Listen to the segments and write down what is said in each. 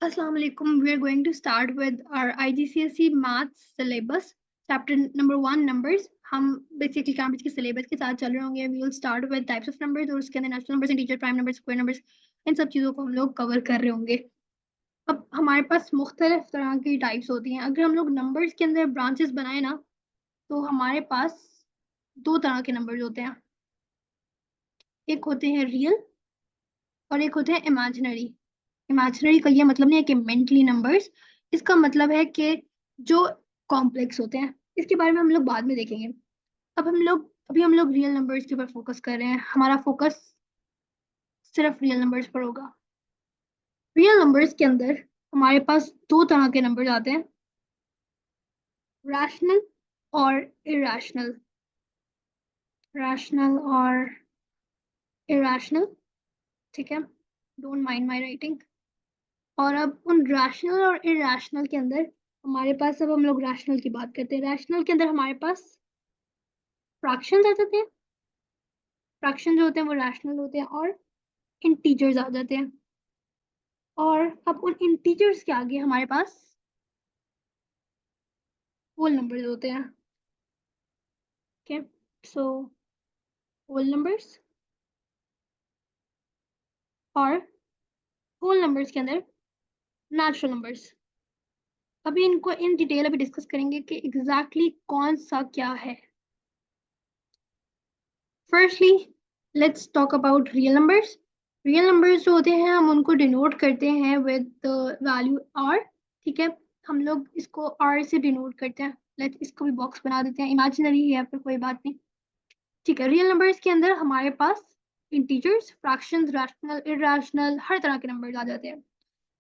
Assalamu alaikum. We are going to start with our IGCSE maths syllabus, chapter number 1 numbers. हम basically Cambridge के syllabus के साथ चल रहे होंगे. We will start with types of numbers और उसके अंदर natural numbers, integer, prime numbers, square numbers, इन सब चीज़ों को हम लोग cover कर रहे होंगे. अब हमारे पास मुख्तलिफ तरह की types होती हैं. अगर हम लोग numbers के अंदर branches बनाए ना, तो हमारे पास दो तरह के numbers होते हैं. एक होते हैं real और एक होते हैं imaginary. इमेजिनरी का ये मतलब नहीं है कि मेंटली नंबर्स, इसका मतलब है कि जो कॉम्प्लेक्स होते हैं. इसके बारे में हम लोग बाद में देखेंगे. अभी हम लोग रियल नंबर्स के ऊपर फोकस कर रहे हैं. हमारा फोकस सिर्फ रियल नंबर्स पर होगा. रियल नंबर्स के अंदर हमारे पास दो तरह के नंबर्स आते हैं, रैशनल और इरैशनल. रैशनल और इरैशनल, ठीक है, डोंट माइंड माय राइटिंग. और अब उन रैशनल और इरैशनल के अंदर हमारे पास, अब हम लोग रैशनल की बात करते हैं. रैशनल के अंदर हमारे पास फ्रैक्शंस आ जाते हैं. फ्रैक्शन जो होते हैं वो रैशनल होते हैं और इंटीजर्स आ जाते हैं. और अब उन इंटीजर्स के आगे हमारे पास होल नंबर्स होते हैं. ओके, सो होल नंबर्स और होल नंबर्स के अंदर नेचुरल नंबर्स. अभी इनको इन डिटेल अभी डिस्कस करेंगे कि एग्जैक्टली कौन सा क्या है. Firstly let's talk about real numbers. Real numbers जो होते हैं हम उनको डिनोट करते हैं विद वैल्यू आर. ठीक है, हम लोग इसको आर से डिनोट करते हैं. लेट्स इसको भी बॉक्स बना देते हैं. इमेजिनरी है पर कोई बात नहीं. ठीक है, रियल नंबर्स के अंदर हमारे पास इंटीजर्स, फ्रैक्शंस, रैशनल, इरैशनल, हर तरह के नंबर्स आ जाते हैं.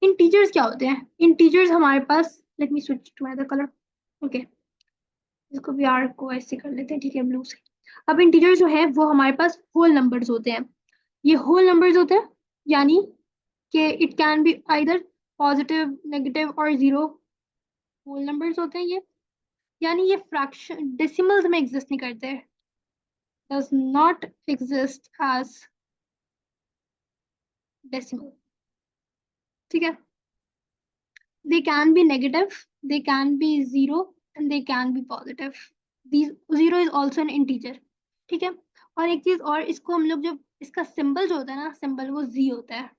इंटीजर्स क्या होते हैं? इंटीजर्स हमारे पास, let me switch to another colour. Okay, इसको भी आर को ऐसे कर लेते हैं. ठीक है, ब्लू से. अब इंटीजर्स जो है वो हमारे पास होल नंबर्स होते हैं. ये होल नंबर्स होते हैं, यानी कि it can be either positive, negative और जीरो. होल नंबर्स होते हैं ये, यानी ये फ्रैक्शन डेसिमल्स में एग्जिस्ट नहीं करते. Does not exist as decimal. ठीक है, they can be negative, they can be zero and they can be positive. These zero is also an integer. ठीक है, और एक चीज और, इसको हम लोग जब इसका सिंबल जो होता है ना, सिंबल वो जी होता है,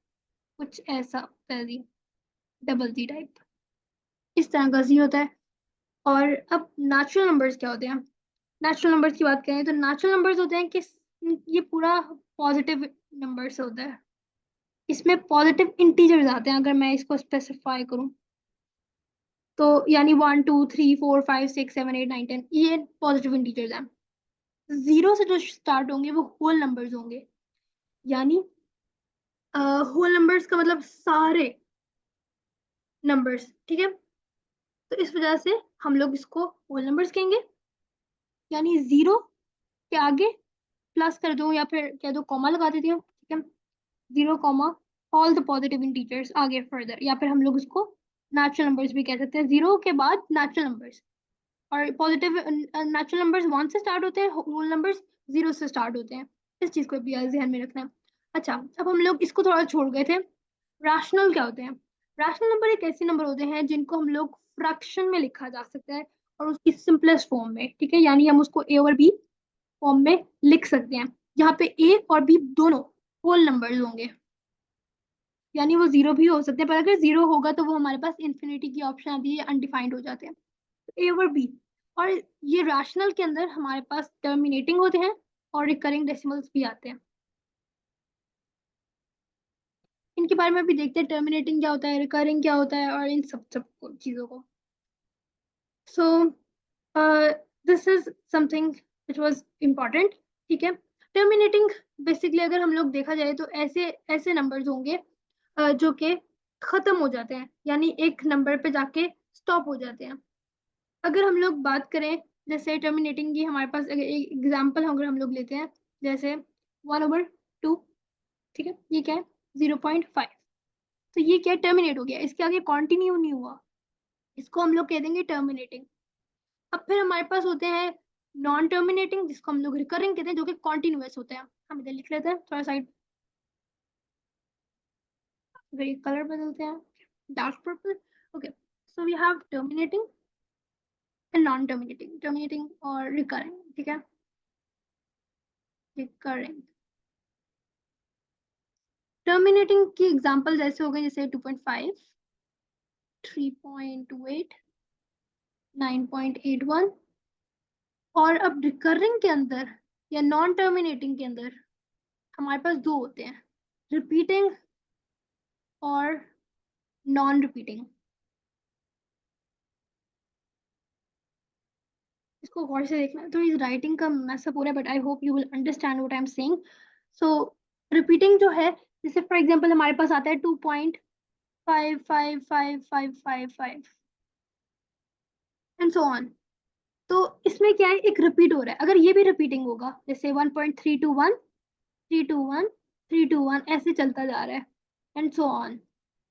कुछ ऐसा होता है, जी, डबल जी टाइप, इस तरह का जी होता है. और अब नेचुरल नंबर्स क्या होते हैं? नेचुरल नंबर्स की बात करें तो नेचुरल नंबर्स होते हैं कि ये पूरा पॉजिटिव नंबर्स होता है. इसमें पॉजिटिव इंटीजर्स आते हैं. अगर मैं इसको स्पेसिफाई करूं तो यानी 1 2 3 4 5 6 7 8 9 10, ये पॉजिटिव इंटीजर्स हैं. जीरो से जो स्टार्ट होंगे वो होल नंबर्स होंगे, यानी होल नंबर्स का मतलब सारे नंबर्स. ठीक है, तो इस वजह से हम लोग इसको होल नंबर्स कहेंगे. यानी जीरो के आगे प्लस कर दो या फिर कह दो कॉमा लगा देती हूँ. ठीक है, zero comma all the positive integers आगे फर्दर, या फिर हम लोग इसको नेचुरल नंबर्स भी कह सकते हैं. जीरो के बाद नेचुरल नंबर्स, और पॉजिटिव नेचुरल नंबर्स 1 से स्टार्ट होते हैं, होल नंबर्स 0 से स्टार्ट होते हैं. इस चीज को भी ध्यान में रखना है. अच्छा, अब हम लोग इसको थोड़ा छोड़ गए थे. रैशनल क्या होते हैं? रैशनल नंबर एक ऐसे नंबर होते हैं जिनको हम लोग फ्रैक्शन में लिखा जा सकता है और उसकी सिंपलेस्ट फॉर्म में. ठीक है, यानी हम उसको ए और बी फॉर्म में लिख सकते हैं, जहाँ पे ए और बी दोनों होल नंबर्स होंगे. यानी वो जीरो भी हो सकते हैं, पर अगर जीरो होगा तो वो हमारे पास इंफिनिटी की ऑप्शन आती है, अनडिफाइंड हो जाते हैं. ए और बी. और ये रैशनल के अंदर हमारे पास टर्मिनेटिंग होते हैं और रिकरिंग डेसिमल्स भी आते हैं. इनके बारे में भी देखते हैं, टर्मिनेटिंग क्या होता है, रिकरिंग क्या होता है, और इन सब सब चीज़ों को. So this is something which was important. ठीक है, टर्मिनेटिंग बेसिकली अगर हम लोग देखा जाए तो ऐसे ऐसे नंबर्स होंगे जो कि खत्म हो जाते हैं, यानी एक नंबर पे जाके स्टॉप हो जाते हैं. अगर हम लोग बात करें जैसे टर्मिनेटिंग की, हमारे पास एक एग्जाम्पल अगर हम लोग लेते हैं, जैसे 1/2. ठीक है, ये क्या है? 0.5. तो ये क्या टर्मिनेट हो गया, इसके आगे कंटिन्यू नहीं हुआ, इसको हम लोग कह देंगे टर्मिनेटिंग. अब फिर हमारे पास होते हैं नॉन टर्मिनेटिंग, जिसको हम लोग रिकरिंग कहते हैं, जो कि कॉन्टिन्यूस होते हैं. हम इधर लिख लेते हैं थोड़ा साइड, कलर बदलते हैं. Dark purple. Okay. So we have terminating and non-terminating. Terminating or recurring. ठीक है? Recurring. Terminating की एग्जांपल जैसे हो गए जैसे 2.5, 3.28, 9.81. और अब रिकरिंग के अंदर या नॉन टर्मिनेटिंग के अंदर हमारे पास दो होते हैं, रिपीटिंग और नॉन रिपीटिंग. इसको गौर से देखना. तो इस राइटिंग का मैसअप हो रहा है but I hope you will understand what I am saying. So repeating जो है, जैसे फॉर एग्जांपल हमारे पास आता है 2.555555 एंड सो ऑन. तो इसमें क्या है, एक रिपीट हो रहा है. अगर ये भी रिपीटिंग होगा जैसे 1.321, 321, 321 ऐसे चलता जा रहा है एंड सो ऑन,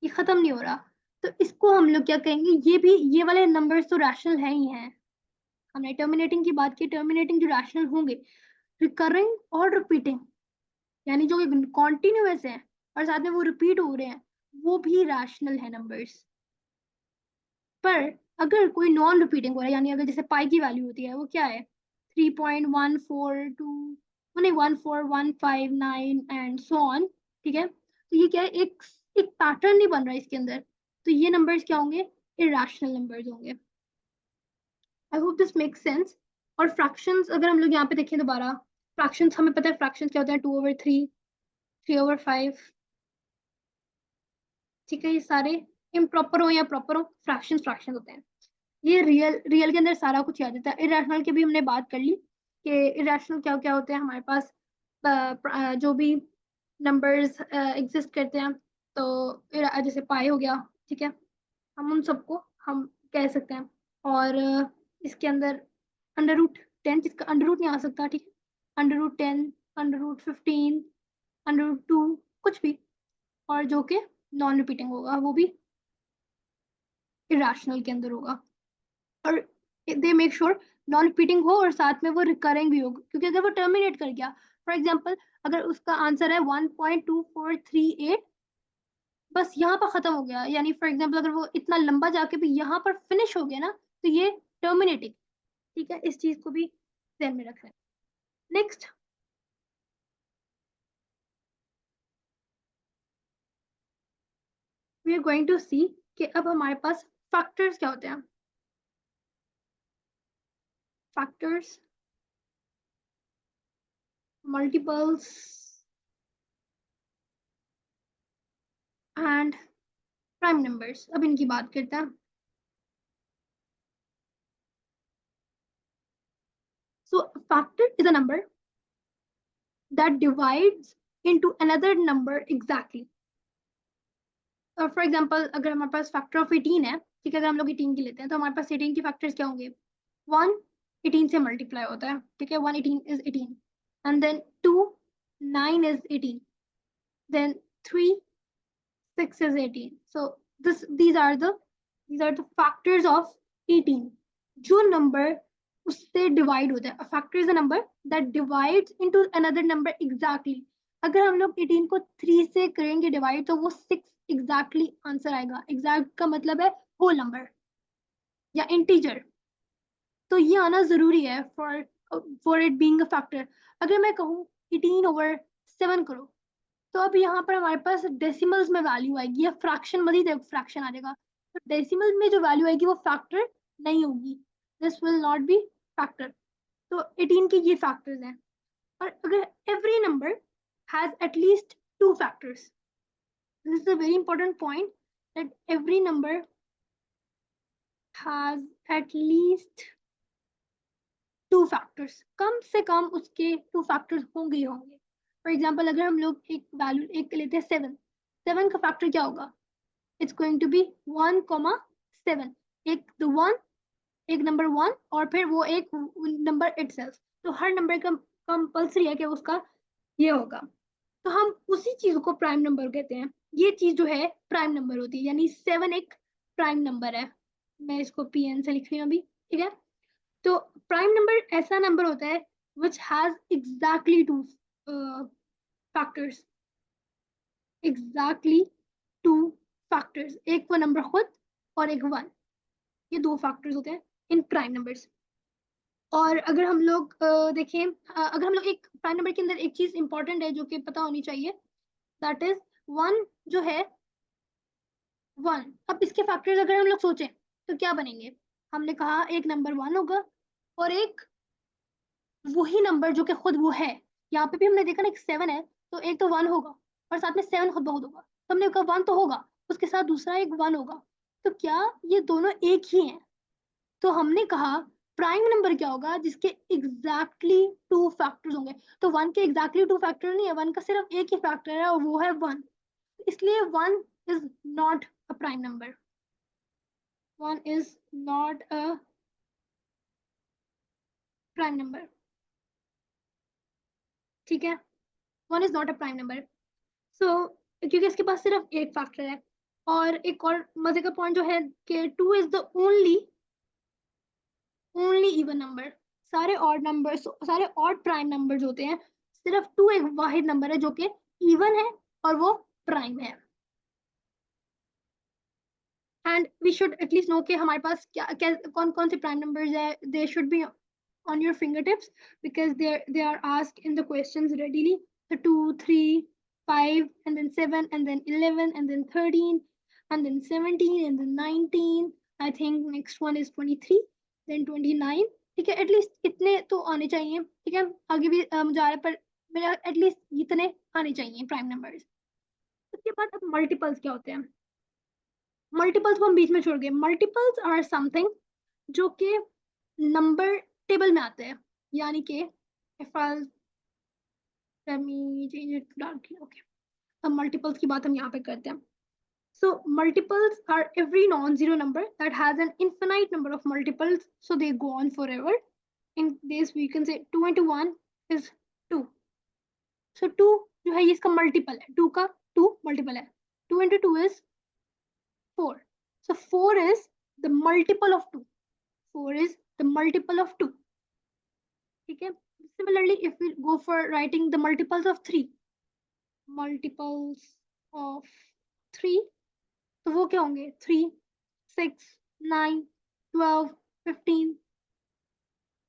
ये खत्म नहीं हो रहा, तो इसको हम लोग क्या कहेंगे, ये भी, ये वाले नंबर्स तो रैशनल है ही हैं. हमने टर्मिनेटिंग की बात की, टर्मिनेटिंग जो रैशनल होंगे, रिकरिंग और रिपीटिंग, यानी जो कॉन्टिन्यूअस है और साथ में वो रिपीट हो रहे हैं, वो भी रैशनल है नंबर्स. पर अगर कोई नॉन रिपीटिंग हो रहा है, यानी अगर जैसे पाई की वैल्यू होती है, वो क्या है 3.142, नहीं 14,159 एंड सो ऑन. ठीक है, तो ये क्या है, एक पैटर्न नहीं बन रहा है इसके अंदर, तो ये नंबर्स क्या होंगे, इरेशनल नंबर्स होंगे. I hope this makes sense. और फ्रैक्शंस अगर हम लोग यहाँ पे देखें दोबारा, फ्रैक्शंस हमें पता है फ्रैक्शंस क्या होता है, 2/3, 3/5. ठीक है, ये सारे इम्प्रॉपर हो या प्रॉपर हो, फ्रैक्शंस फ्रैक्शंस होते हैं. ये रियल रियल के अंदर सारा कुछ आ जाता है. इरेशनल की भी हमने बात कर ली कि इरेशनल क्या क्या होते हैं हमारे पास. जो भी नंबर्स एग्जिस्ट करते हैं, तो जैसे पाई हो गया, ठीक है, हम उन सबको हम कह सकते हैं. और इसके अंदर अंडर रूट 10, जिसका अंडर रूट नहीं आ सकता, ठीक है, under root 10, under root 15, under root 2, कुछ भी. और जो कि नॉन रिपीटिंग होगा वो भी इरेशनल के अंदर होगा. और they make sure non repeating हो और साथ में वो रिकरिंग भी हो, क्योंकि अगर वो टर्मिनेट कर गया, फॉर एग्जांपल अगर उसका आंसर है 1.2438, बस यहाँ पर खत्म हो गया, यानी फॉर एग्जांपल अगर वो इतना लंबा जाके भी यहाँ पर फिनिश हो गया ना, तो ये टर्मिनेटिंग. ठीक है, इस चीज को भी ध्यान में रखना है. Next we are going to see कि अब हमारे पास फैक्टर्स क्या होते हैं. Factors, multiples and prime numbers. अब इनकी बात करते हैं. So a factor is a number that divides into another number exactly. For example अगर हमारे पास फैक्टर ऑफ 18 है, ठीक है, अगर हम लोग 18 की लेते हैं, तो हमारे पास 18 के फैक्टर्स क्या होंगे, 1 18 से मल्टीप्लाई होता है, ठीक है, 1 18 is 18, and then 2 9 is 18, then 3 6 is 18. So these are the factors of 18. जो नंबर उससे डिवाइड होता है. A factor is a number that divides into another number exactly. अगर हम लोग 18 को 3 से करेंगे डिवाइड, तो वो 6 exactly आंसर आएगा. एग्जैक्ट का मतलब है होल नंबर या इंटीजर. तो ये आना जरूरी है for it being a factor. अगर मैं कहूँ 18/7 करो, तो अब यहाँ पर हमारे पास डेसिमल्स में वैल्यू आएगी या फ्रैक्शन, मजीद फ्रैक्शन आ जाएगा. तो डेसिमल में जो वैल्यू आएगी वो फैक्टर नहीं होगी. This will not be factor. तो 18 के ये फैक्टर्स हैं. और अगर every number has at least two factors, this is a very important point, that every number has at least two factors. कम से कम उसके टू फैक्टर्स होंगे ही होंगे. फॉर एग्जाम्पल अगर हम लोग एक वैल्यू एक लेते हैं 7, 7 का फैक्टर क्या होगा, it's going to be 1,7. एक the one, एक नंबर 1 और फिर वो एक नंबर itself. तो हर नंबर का कंपल्सरी है कि उसका ये होगा. तो हम उसी चीज को प्राइम नंबर कहते हैं. ये चीज जो है प्राइम नंबर होती है, यानी 7 एक प्राइम नंबर है. मैं इसको pn से लिख रही हूँ अभी, ठीक है. तो प्राइम नंबर ऐसा नंबर होता है which has exactly two factors, exactly two factors, एक वो नंबर खुद और एक 1, ये 2 फैक्टर्स होते हैं इन प्राइम नंबर्स। और अगर हम लोग देखें, अगर हम लोग एक प्राइम नंबर के अंदर एक चीज इंपॉर्टेंट है जो कि पता होनी चाहिए, दैट इज 1 जो है 1। अब इसके फैक्टर्स अगर हम लोग सोचें तो क्या बनेंगे? हमने कहा एक नंबर 1 होगा और एक वही नंबर जो कि खुद वो है। यहाँ पे भी हमने देखा ना एक 7 है, तो एक तो 1 होगा और साथ में 7 खुद बहुत होगा, तो हमने कहा 1 तो होगा, उसके साथ दूसरा एक 1 होगा। तो क्या ये दोनों एक ही हैं? तो हमने कहा प्राइम नंबर क्या होगा जिसके एग्जैक्टली 2 फैक्टर्स होंगे। तो 1 के एग्जैक्टली 2 फैक्टर नहीं है, 1 का सिर्फ एक ही फैक्टर है और वो है 1। इसलिए 1 is not a prime number. 1 is not a prime number. ठीक है, 1 is not a prime number. So क्योंकि इसके पास सिर्फ एक फैक्टर है। और एक और मजे का पॉइंट जो है कि 2 is the only even number. सारे ऑड नंबर्स, सारे ऑड प्राइम नंबर्स होते हैं, सिर्फ 2 एक वाहिद नंबर है जो कि इवन है और वो प्राइम है। And we should at least know कि हमारे पास क्या क्या कौन कौन से प्राइम नंबर्स है। They should be on your fingertips because they are asked in the questions readily. The 2, 3, 5, and then 7, and then 11, and then 13, and then 17, and then 19. I think next one is 23, then 29. ठीक है, at least इतने तो आने चाहिए। ठीक है, आगे भी मुझे आ रहा है, पर मेरा एटलीस्ट इतने आने चाहिए प्राइम नंबर्स। उसके बाद अब मल्टीपल्स क्या होते हैं? मल्टीपल्स को हम बीच में छोड़ गए। मल्टीपल्स आर समथिंग जो कि नंबर टेबल में आते हैं, यानी कि if I let me change it to dark, okay. अब मल्टीपल्स की बात हम यहाँ पे करते हैं। So multiples are every non-zero number that has an infinite number of multiples, so they go on forever. In this we can say 2 into 1 is 2. So 2 जो है ये इसका मल्टीपल है, 2 का 2 मल्टीपल है। 2 into 2 is 4. So 4 is the multiple of 2. 4 is the multiple of 2. ठीक है, similarly if we go for writing the multiples of 3, multiples of 3, तो वो क्या होंगे? 3, 6, 9, 12, 15,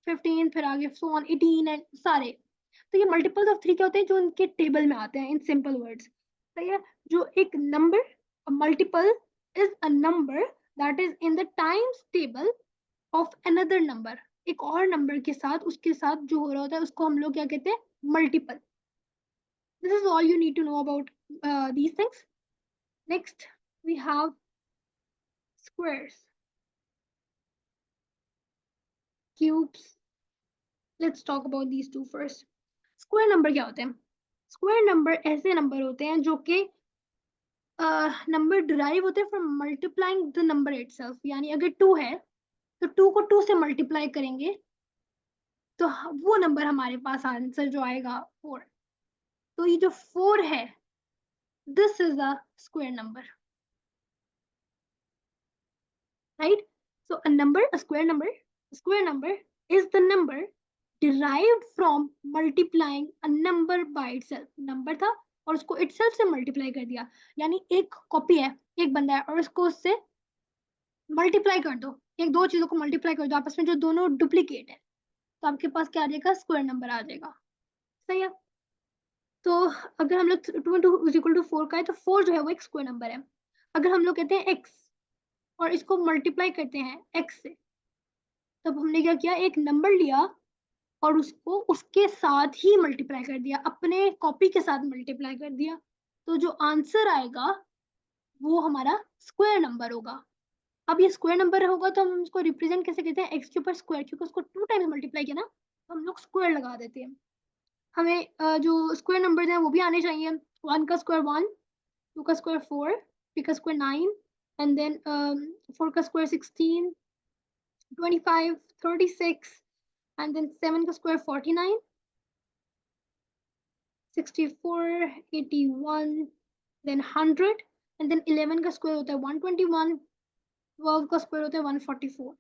15, फिर आगे सो ऑन 18 एंड सारे। तो ये मल्टीपल्स ऑफ 3 क्या होते हैं? जो उनके टेबल में आते हैं इन सिंपल वर्ड्स। सही है, जो एक number multiple is a number that is in the times table of another number. एक और नंबर के साथ उसके साथ जो हो रहा होता है उसको हम लोग क्या कहते हैं? Multiple. This is all you need to know about these things. Next, we have squares, cubes. Let's talk about these two first. Square number क्या होते हैं? Square number ऐसे नंबर होते हैं जो कि नंबर डिराइव होते हैं from multiplying the number itself. यानी अगर 2 है तो 2 को 2 से मल्टीप्लाई करेंगे तो वो नंबर हमारे पास आंसर जो आएगा 4। तो ये जो 4 है, this is a square number, right? So a square number is the number derived from multiplying a number by itself. Number था और उसको itself से मल्टीप्लाई कर दिया। यानी एक कॉपी है, एक बंदा है और उसको उससे मल्टीप्लाई कर दो, एक दो चीजों को मल्टीप्लाई कर दो आपस में जो दोनों डुप्लीकेट है, तो आपके पास क्या आ जाएगा? स्क्वायर नंबर आ जाएगा। सही है, तो अगर हम लोग 2 इंटू इज इक्वल टू 4 का है तो 4 जो है वो एक स्क्वायर नंबर है। अगर हम लोग कहते हैं x और इसको मल्टीप्लाई करते हैं x से, तब हमने क्या किया? एक नंबर लिया और उसको उसके साथ ही मल्टीप्लाई कर दिया, अपने कॉपी के साथ मल्टीप्लाई कर दिया। तो जो आंसर आएगा वो हमारा स्क्वायर नंबर होगा। अब ये स्क्वायर नंबर होगा तो हम उसको रिप्रेजेंट कैसे करते हैं? एक्स के ऊपर स्क्वायर, क्योंकि उसको 2 टाइम्स मल्टीप्लाई किया ना, तो हम लोग स्क्वायर लगा देते हैं। हमें जो स्क्वायर नंबर हैं वो भी आने चाहिए। 1 का स्क्वायर 1, 2 का स्क्वायर 4, 3 का स्क्वायर 9, एंड देन 4 का स्क्वायर 16, 25, 36, and then 7 का स्क्वायर 49, 64, 81, then 100, and then 11 का स्क्वायर होता है 121, 12 का स्क्वायर होता है 144।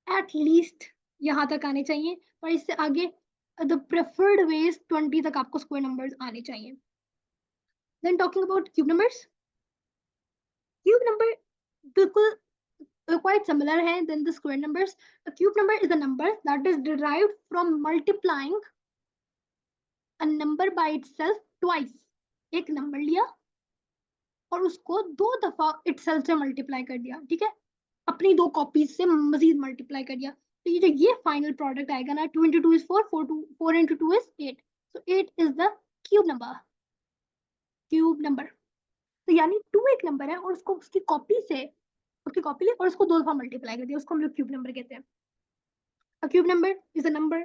एट लीस्ट यहाँ तक आने चाहिए, पर इससे आगे द प्रेफर्ड वेज 20 तक आपको स्क्वायर नंबर्स आने चाहिए। Then talking about cube numbers, cube number बिल्कुल quite similar है than the square numbers. A cube number is a number that is derived from multiplying a number by itself twice. एक number लिया और उसको 2 दफा itself से multiply कर दिया, ठीक है, अपनी 2 कॉपीज से मजीद मल्टीप्लाई कर दिया। तो ये फाइनल प्रोडक्ट आएगा ना, 2 into 2 is 4, 4 into 2 is 8. So 8 is the cube number, cube number. तो यानी 2 एक नंबर है और उसको उसकी कॉपी ली और उसको 2 दफा मल्टीप्लाई कर दिया, उसको हम लोग क्यूब नंबर कहते हैं। A cube number is a number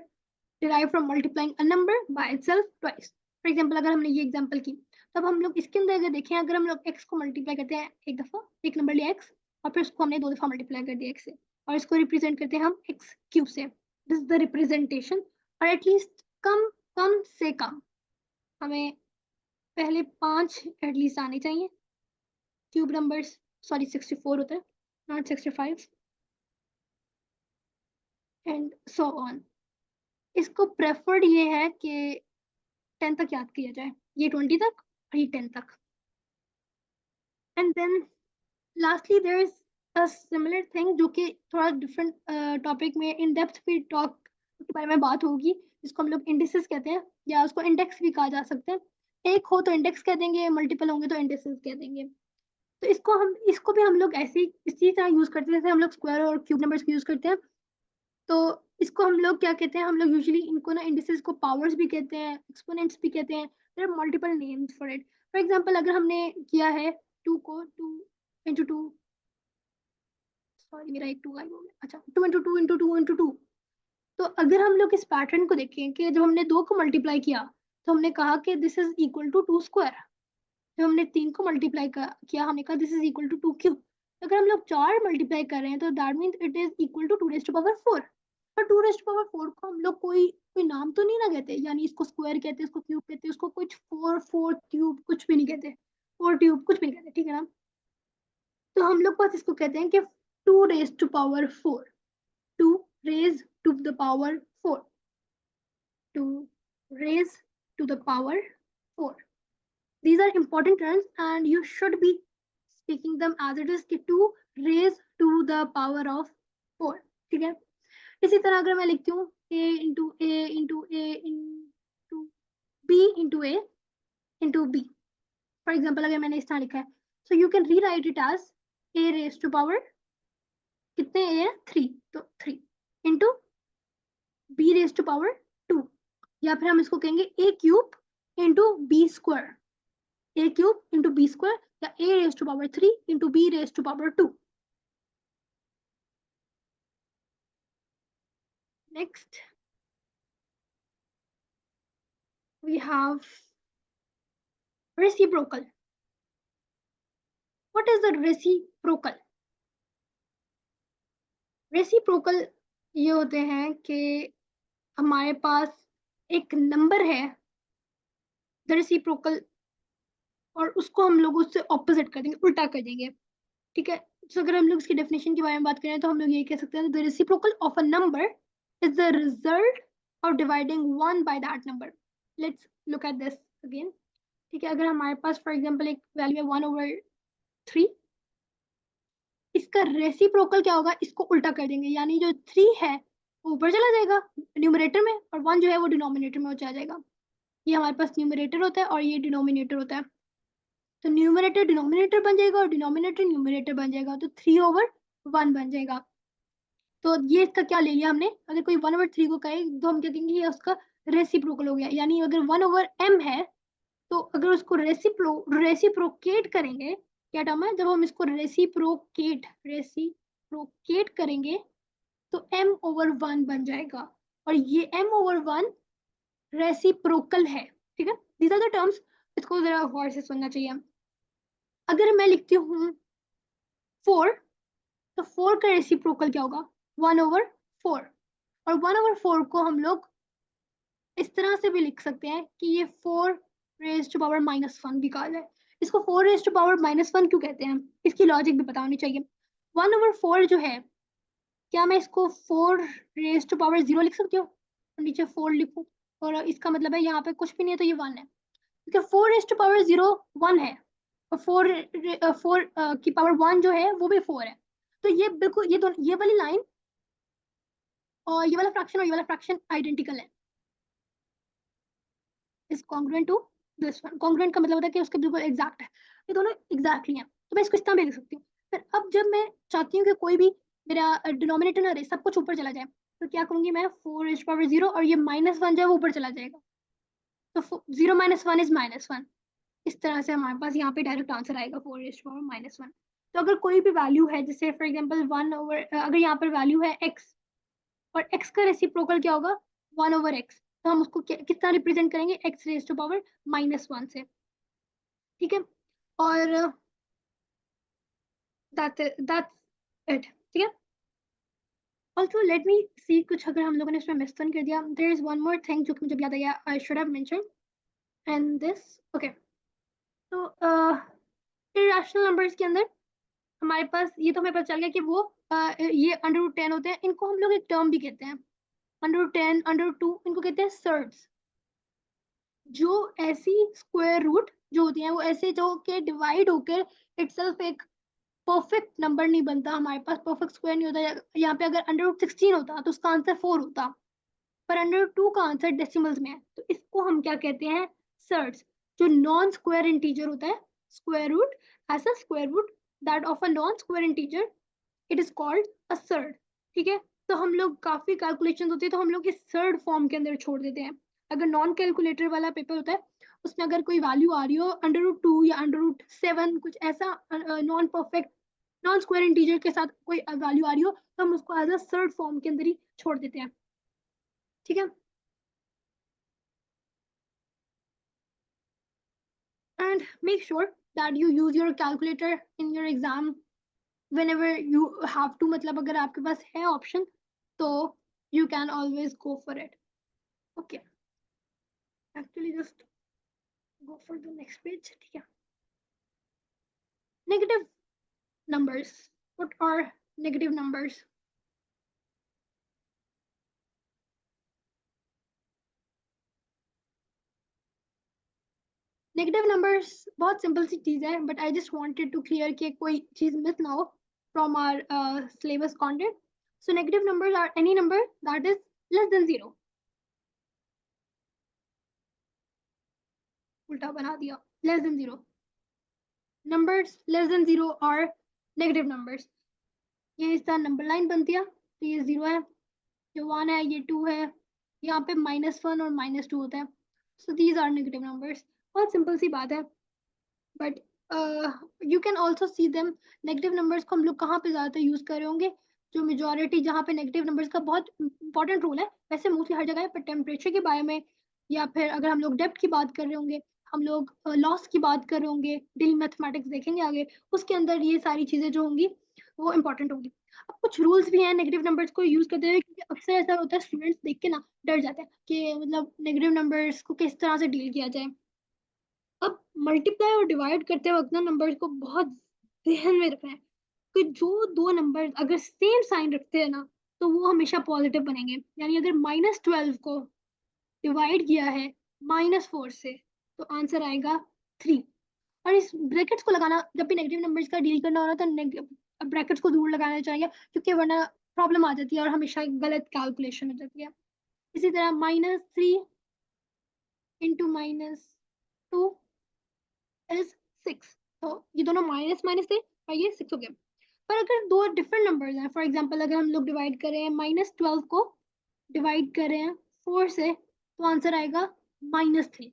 derived from multiplying a number by itself twice. For example, अगर हमने ये एग्जांपल की, तब हम लोग इसके अंदर अगर देखें, अगर हम लोग x को मल्टीप्लाई करते हैं एक दफा, एक नंबर लिया x और फिर उसको हमने 2 दफा मल्टीप्लाई कर दिया x से, और इसको रिप्रेजेंट करते हैं हम x क्यूब से। This is the representation. और एटलीस्ट कम से कम हमें पहले 5 एटलीस्ट आने चाहिए क्यूब नंबर्स। सॉरी 64 होता है, नॉट 65, एंड सो ऑन। इसको प्रेफर्ड ये है कि 10 तक याद किया जाए, ये 20 तक और ये 10 तक। And then lastly there is a similar thing जो कि थोड़ा डिफरेंट टॉपिक में इन डेप्थ पे टॉक के बारे में बात होगी, जिसको हम लोग इंडिसेस कहते हैं, या उसको इंडेक्स भी कहा जा सकता है। एक हो तो इंडेक्स कह देंगे, मल्टीपल होंगे तो इंडिसेस कह देंगे। तो इसको भी हम लोग ऐसे इसी तरह यूज करते हैं जैसे हम लोग स्क्वायर और क्यूब नंबर्स यूज करते हैं। तो इसको हम लोग क्या कहते हैं, हम लोग यूजुअली इनको ना इंडिसेस को पावर्स भी कहते हैं, एक्सपोनेंट्स भी कहते हैं। There are multiple names for it. For example अगर हमने किया है 2 को 2 into 2, सॉरी मेरा एक 2 गायब हो गया, अच्छा 2 into 2 into 2 into 2। तो अगर हम लोग इस पैटर्न को देखें कि जब हमने 2 को मल्टीप्लाई किया तो हमने कहा कि this is equal to 2 square. जब हमने 3 को मल्टीप्लाई किया हमने कहा this is equal to 2 cube. अगर हम लोग 4 मल्टीप्लाई कर रहे हैं तो that means it is equal to 2 raise to power 4। पर 2 रेज़ टू पावर 4 को हम लोग कोई नाम तो नहीं ना कहते, यानी इसको स्क्वायर कहते हैं, इसको क्यूब कहते हैं, उसको कुछ 4 क्यूब कुछ भी नहीं कहते, 4 ट्यूब कुछ भी नहीं कहते, ठीक है ना। तो हम लोग बस इसको कहते हैं कि 2 raise to power 4, 2 raise to the power 4, 2 raise to the power 4। These are important terms and you should be speaking them as it is, कि 2 raised to the power of 4, ठीक है। इसी तरह अगर मैं लिखती हूँ a into a into a into b into a into b, for example अगर मैंने इस तरह लिखा है, so you can rewrite it as a raised to power कितने a है 3, तो 3 into b raised to power 2, या फिर हम इसको कहेंगे a cube into b square, a cube into b square, या a raised to power 3 into b raised to power 2. Next, we have reciprocal. What is the reciprocal? Reciprocal ये होते हैं कि हमारे पास एक नंबर है द रेसिप्रोकल, और उसको हम लोग उससे ऑपोजिट कर देंगे, उल्टा कर देंगे, ठीक है। तो अगर हम लोग इसकी डेफिनेशन के बारे में बात करें तो हम लोग ये कह सकते हैं the reciprocal of a number is the result of dividing one by that number. Let's look at this again, ठीक है। अगर हमारे पास फॉर एग्जांपल एक वैल्यू है 1/3, इसका रेसिप्रोकल क्या होगा, इसको उल्टा कर देंगे, यानी जो 3 है वो ऊपर चला जाएगा न्यूमरेटर में, और 1 जो है वो डिनोमिनेटर में हो जाएगा। ये हमारे पास न्यूमरेटर होता है और ये डिनोमिनेटर होता है। तो न्यूमरेटर डिनोमिनेटर बन जाएगा और डिनोमिनेटर न्यूमरेटर बन जाएगा, तो 3/1 बन जाएगा। तो ये इसका क्या ले लिया हमने, अगर कोई 1/3 को कहे तो हम क्या कहेंगे ये उसका रेसिप्रोकल हो गया। यानी अगर 1/m है तो अगर उसको रेसिप्रोकेट करेंगे, क्या टर्म है, जब हम इसको रेसिप्रोकेट करेंगे तो m/1 बन जाएगा, और ये m/1 रेसिप्रोकल है, ठीक है। दीज आर द टर्म्स, इसको जरा गौर से सुनना चाहिए। अगर मैं लिखती हूँ 4, तो 4 का रेसिप्रोकल क्या होगा 1/4, और 1/4 को हम लोग इस तरह से भी लिख सकते हैं कि ये 4 रेज़ टू पावर -1 भी कहा जाए। इसको 4 रेज़ टू पावर -1 क्यों कहते हैं, इसकी लॉजिक भी पता होनी चाहिए। 1/4 जो है, क्या मैं इसको 4 रेज़ टू पावर 0 लिख सकती हूँ, नीचे 4 लिखूँ, और इसका मतलब है यहाँ पे कुछ भी नहीं है तो ये 1 है, क्योंकि 4 रेज़ टू पावर 0 1 है, 4 की पावर 1 जो है वो भी 4 है। तो ये बिल्कुल ये दोनों, ये वाली लाइन और ये वाला फ्रैक्शन और ये वाला फ्रैक्शन आइडेंटिकल है, is congruent to this one. Congruent का मतलब होता है कि उसके बिल्कुल एग्जैक्ट है, ये दोनों एग्जैक्टली हैं। तो मैं इसको इस तरह भी लिख सकती हूँ। फिर अब जब मैं चाहती हूँ कि कोई भी मेरा डिनोमिनेटर ना रहे, सब कुछ ऊपर चला जाए, तो क्या करूंगी मैं, 4 और ये -1 जो है वो ऊपर चला जाएगा। तो 0 - 1 इज -1। इस तरह से हमारे पास यहाँ पे डायरेक्ट आंसर आएगा 4 - 1। तो अगर कोई भी वैल्यू है, जैसे फॉर एग्जाम्पल 1 अगर यहाँ पर वैल्यू है x और x का रेसिप्रोकल क्या होगा, 1/x, तो हम उसको कितना रिप्रेजेंट करेंगे, x⁻⁻1 से। ठीक है, और दैट्स इट। ठीक है, ऑल्सो लेट मी सी, कुछ अगर हम लोगों ने इसमें मिस तो नहीं कर दिया। There is one more thing जो कि मुझे याद आया, I should have mention and this. Okay, तो इरेशनल नंबर्स के अंदर हमारे पास ये तो हमें पता चल गया कि वो ये √10 होते हैं। इनको हम लोग एक टर्म भी कहते हैं, √10, √2, इनको कहते हैं सर्ड्स। जो ऐसी स्क्वायर रूट जो होती हैं वो ऐसे जो के डिवाइड होकर इटसेल्फ एक परफेक्ट नंबर नहीं बनता, हमारे पास परफेक्ट स्क्वायर नहीं होता। यहाँ पे अगर √16 होता तो उसका आंसर 4 होता, पर √2 का आंसर डेसिमल्स में है, तो इसको हम क्या कहते हैं, सर्ड्स। जो नॉन स्क्वायर इंटीजर होता है, स्क्वायर रूट, ऐसा square root that of a non square integer, it is called a surd. ठीक है, तो हम लोग काफी कैलकुलेशन होती है तो हम लोग इस सर्ड फॉर्म के अंदर छोड़ देते हैं। अगर नॉन कैलकुलेटर वाला पेपर होता है, उसमें अगर कोई वैल्यू आ रही हो √2 या √7, कुछ ऐसा non perfect non square integer के साथ कोई वैल्यू आ रही हो, तो हम उसको एज अ सर्ड फॉर्म के अंदर ही छोड़ देते हैं। ठीक है, and make sure that you use your calculator in your exam whenever you have to, मतलब अगर आपके पास है ऑप्शन तो you can always go for it. Okay, actually just go for the next page. ठीक है, negative numbers. What are negative numbers? Negative numbers बहुत simple सी चीज है, but I just wanted to clear कि कोई चीज मिस ना हो from our syllabus content. So negative numbers are any number that is less than 0। उल्टा बना दिया, less than 0। numbers less than 0 are negative numbers। ये इसका नंबर लाइन बनती है, तो ये 0 है, ये 1 है, ये 2 है, यहाँ पे -1 और -2 होता है। So these are negative numbers. बहुत सिंपल सी बात है, but you can also see them. Negative numbers को हम लोग कहाँ पे ज़्यादातर यूज़ कर रहे होंगे, जो मेजोरिटी जहाँ पे नेगेटिव नंबर्स का बहुत इंपॉर्टेंट रोल है, वैसे मोस्टली हर जगह है, पर टेम्परेचर के बारे में, या फिर अगर हम लोग डेप्थ की बात कर रहे होंगे, हम लोग लॉस की बात कर रहे होंगे, डेली मैथमेटिक्स देखेंगे आगे, उसके अंदर ये सारी चीज़ें जो होंगी वो इंपॉर्टेंट होंगी। अब कुछ रूल्स भी हैं नेगेटिव नंबर्स को यूज़ करते हुए, क्योंकि अक्सर ऐसा होता है स्टूडेंट्स देख के ना डर जाते हैं कि मतलब नेगेटिव नंबर्स को किस तरह से डील किया जाए। अब मल्टीप्लाई और डिवाइड करते वक्त ना नंबर्स को बहुत ध्यान में रखना है कि जो दो नंबर अगर सेम साइन रखते हैं ना, तो वो हमेशा पॉजिटिव बनेंगे। यानी अगर -12 को डिवाइड किया है -4 से, तो आंसर आएगा 3। और इस ब्रैकेट्स को लगाना, जब भी नेगेटिव नंबर्स का डील करना हो ना, तो ब्रैकेट्स को दूर लगाना चाहिए, क्योंकि वरना प्रॉब्लम आ जाती है और हमेशा गलत कैलकुलेशन हो जाती है। इसी तरह -3 इंटू -2 इज 6। तो ये दोनों माइनस माइनस थे और ये 6 हो गया। पर अगर दो डिफरेंट नंबर्स हैं, फॉर एग्जांपल अगर हम लोग डिवाइड करें -12 को डिवाइड करें 4 से, तो आंसर आएगा -3।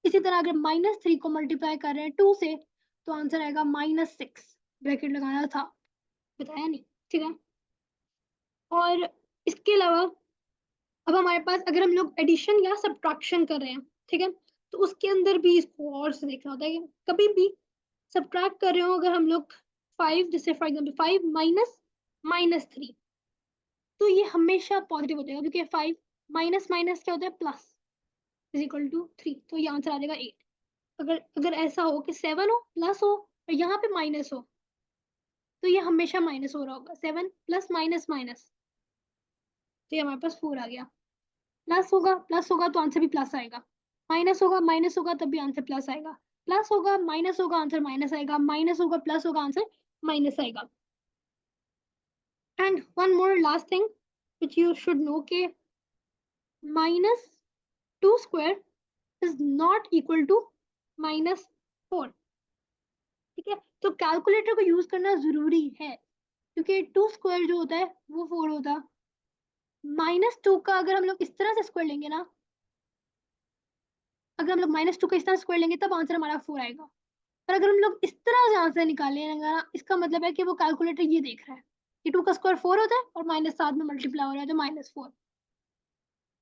इसी तरह अगर -3 को मल्टीप्लाई कर रहे हैं 2 से, तो आंसर आएगा -6। ब्रैकेट लगाना था, बताया नहीं। ठीक है, और इसके अलावा अब हमारे पास अगर हम लोग एडिशन या सब्ट्रैक्शन कर रहे हैं, ठीक है, तो उसके अंदर भी इसको और से देखना होता है कि कभी भी सब्ट्रैक्ट कर रहे हो अगर हम लोग 5, जैसे फॉर एग्जाम्पल 5 माइनस -3, तो ये हमेशा पॉजिटिव हो जाएगा, क्योंकि 5 माइनस माइनस क्या होता है, प्लस, इज इक्वल टू 3, तो ये आंसर आ जाएगा 8। अगर अगर ऐसा हो कि 7 हो प्लस हो और यहाँ पे माइनस हो, तो ये हमेशा माइनस हो रहा होगा, 7 प्लस माइनस माइनस, तो ये हमारे पास 4 आ गया। प्लस होगा तो आंसर भी प्लस आएगा, माइनस होगा तब भी आंसर प्लस आएगा। प्लस होगा, माइनस होगा आंसर माइनस आएगा, माइनस होगा प्लस होगा आंसर माइनस आएगा. And one more last thing which you should know के -2 square is not equal to -4. ठीक है, तो कैलकुलेटर को यूज करना जरूरी है क्योंकि 2 स्क्वायर जो होता है वो 4 होता है. -2 का अगर हम लोग इस तरह से स्क्वायर लेंगे ना, अगर हम लोग -2 का इस तरह स्क्वायर लेंगे तब आंसर हमारा 4 आएगा. पर अगर हम लोग इस तरह से आंसर निकालेंगे ना, इसका मतलब है कि वो कैलकुलेटर ये देख रहा है कि 2 का स्क्वायर 4 होता है और -7 में मल्टीप्लाई हो रहा है तो -4.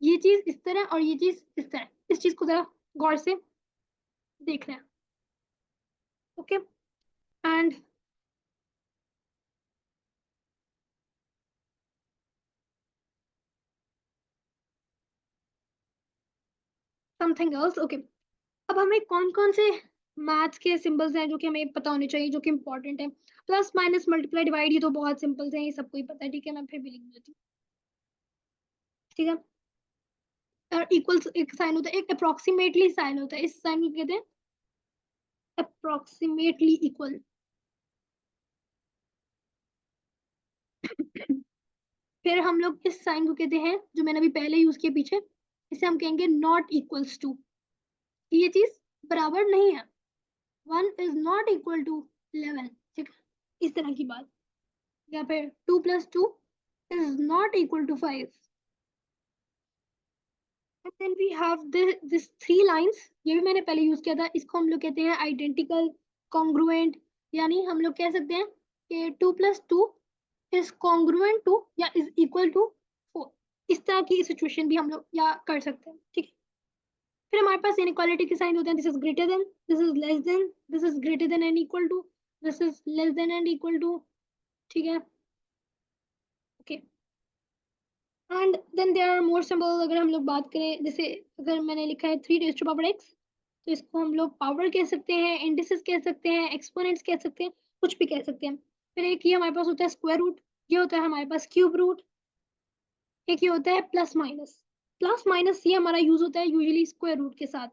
ये चीज इस तरह और ये चीज इस तरह, इस चीज को जरा गौर से देख रहे हैं. Okay. And something else. Okay, अब हमें कौन कौन से मैथ्स के सिंबल्स हैं जो कि हमें पता होने चाहिए, जो कि इंपॉर्टेंट है. प्लस माइनस मल्टीप्लाई डिवाइड ये तो बहुत सिंपल्स हैं, ये सबको ही पता है. ठीक है, मैं फिर भी लिख देती हूँ. ठीक है, और इक्वल एक साइन होता है, एक अप्रोक्सीमेटली साइन होता है, इस साइन को कहते हैं अप्रोक्सीमेटली इक्वल. फिर हम लोग इस साइन को कहते हैं, जो मैंने अभी पहले यूज किया पीछे, इसे हम कहेंगे नॉट इक्वल्स टू. ये चीज बराबर नहीं है, 1 is not equal to 11. ठीक है, इस तरह की बात. या फिर 2 + 2 is not equal to 5. And then we have this 3 lines. ये भी मैंने पहले यूज किया था. इसको हम लोग कहते हैं आइडेंटिकल कॉन्ग्रुएंट, यानी हम लोग कह सकते हैं कि 2 + 2 इज कॉन्ग्रुएंट टू या इज इक्वल टू 4. इस तरह की सिचुएशन भी हम लोग या कर सकते हैं. ठीक है, फिर हमारे पास इनइक्वालिटी के साइन होते हैं. This is greater than, this is less than, this is greater than and equal to, this is less than and equal to. ठीक है. Okay, and then there are more symbol. अगर हम लोग बात करें, जैसे अगर मैंने लिखा है 3 raised to power x, तो इसको हम लोग पावर कह सकते हैं, इंडिसेस कह सकते हैं, एक्सपोनेंट्स कह सकते हैं, कुछ भी कह सकते हैं. फिर एक ये हमारे पास होता है स्क्वायर रूट, ये होता है हमारे पास क्यूब रूट, एक ये होता है प्लस माइनस. प्लस माइनस ये हमारा यूज होता है यूजुअली स्क्वायर रूट के साथ.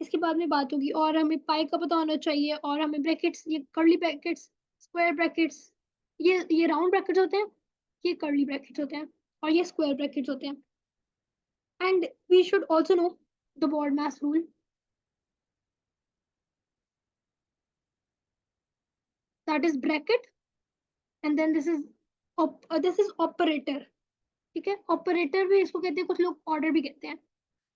इसके बाद में बात होगी. और हमें पाई का पता होना चाहिए, और हमें ब्रैकेट्स, ये कर्ली ब्रैकेट्स, स्क्वायर ब्रैकेट्स, ये राउंड ब्रैकेट्स होते हैं, ये कर्ली ब्रैकेट्स होते हैं, और ये स्क्वायर ब्रैकेट्स होते हैं. And we should also know the BODMAS rule. That is bracket, and then this is operator. ठीक है, ऑपरेटर भी इसको कहते हैं, कुछ लोग ऑर्डर भी कहते हैं.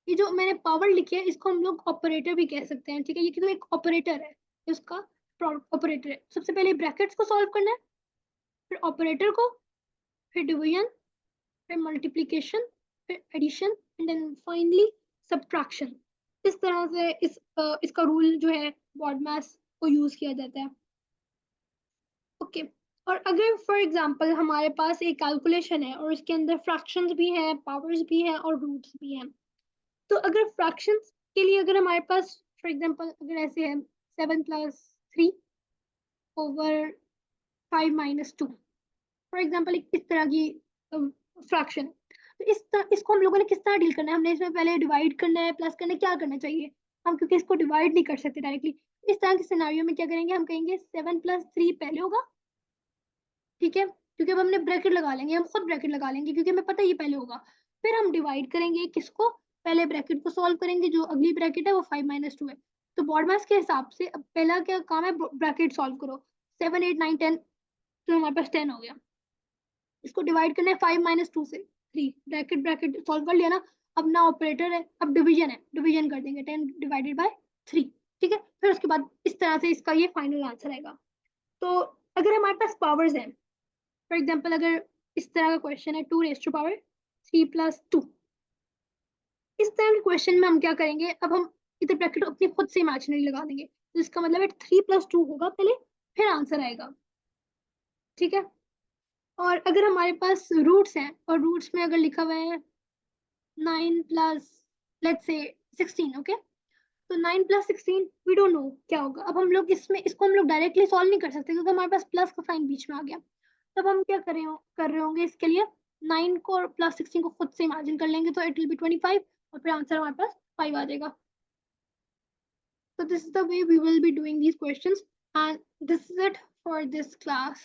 ये जो मैंने पावर लिखी है इसको हम लोग ऑपरेटर भी कह सकते हैं. ठीक है, ये क्योंकि एक ऑपरेटर है, इसका ऑपरेटर है. सबसे पहले ब्रैकेट्स को सॉल्व करना है, फिर ऑपरेटर को, फिर डिवीजन, फिर मल्टीप्लिकेशन, फिर addition, and then finally subtraction. इस तरह से इसका रूल जो है BODMAS को यूज किया जाता है. ओके, और अगर फॉर एग्जांपल हमारे पास एक कैलकुलेशन है और इसके अंदर फ्रैक्शंस भी हैं, पावर्स भी हैं और रूट्स भी हैं, तो अगर फ्रैक्शंस के लिए अगर हमारे पास फॉर एग्जांपल अगर ऐसे है 7+3/5 - 2, फॉर एग्जांपल इस तरह की फ्रैक्शन, तो इसको हम लोगों ने किस तरह डील करना है. हमने इसमें पहले डिवाइड करना है, प्लस करना है, क्या करना चाहिए. हम क्योंकि इसको डिवाइड नहीं कर सकते डायरेक्टली, इस तरह के सिनेरियो में क्या करेंगे, हम कहेंगे 7+3 पहले होगा. ठीक है, क्योंकि अब हमने ब्रैकेट लगा लेंगे, हम खुद ब्रैकेट लगा लेंगे क्योंकि हमें पता ही पहले होगा. फिर हम डिवाइड करेंगे किसको, पहले ब्रैकेट को सॉल्व करेंगे, जो अगली ब्रैकेट है वो 5 - 2 है. तो BODMAS के हिसाब से अब पहला क्या काम है, ब्रैकेट सॉल्व करो. 7 8 9 10, तो हमारे पास 10 हो गया. इसको डिवाइड करना है 5 - 2 से 3, ब्रैकेट ब्रैकेट सॉल्व कर लिया ना. अब ना ऑपरेटर है, अब डिवीजन है, डिवीजन कर देंगे 10/3. ठीक है, फिर उसके बाद इस तरह से इसका ये फाइनल आंसर आएगा. तो अगर हमारे पास पावर्स हैं, फॉर एग्जाम्पल अगर इस तरह का क्वेश्चन है 2 raised to power 3 + 2, इस तरह के क्वेश्चन में हम क्या करेंगे, अब हम इधर ब्रैकेट अपनी खुद से इमेजिनरी लगा देंगे. तो इसका मतलब है 3 + 2 होगा पहले, फिर आंसर आएगा. ठीक है, और अगर हमारे पास रूट्स हैं और रूट्स में अगर लिखा हुआ है 9 + let's say 16. ओके, तो 9 + 16 वी डोंट नो क्या होगा. अब हम लोग इसको हम लोग डायरेक्टली सॉल्व नहीं कर सकते क्योंकि हमारे पास प्लस का साइन बीच में आ गया. तब हम क्या कर रहे होंगे इसके लिए, 9 को और +16 को खुद से इमेजिन कर लेंगे, तो इट विल बी 25, और फिर आंसर हमारे पास 5 आ जाएगा. So this is the way we will be doing these questions, and this is it for this class.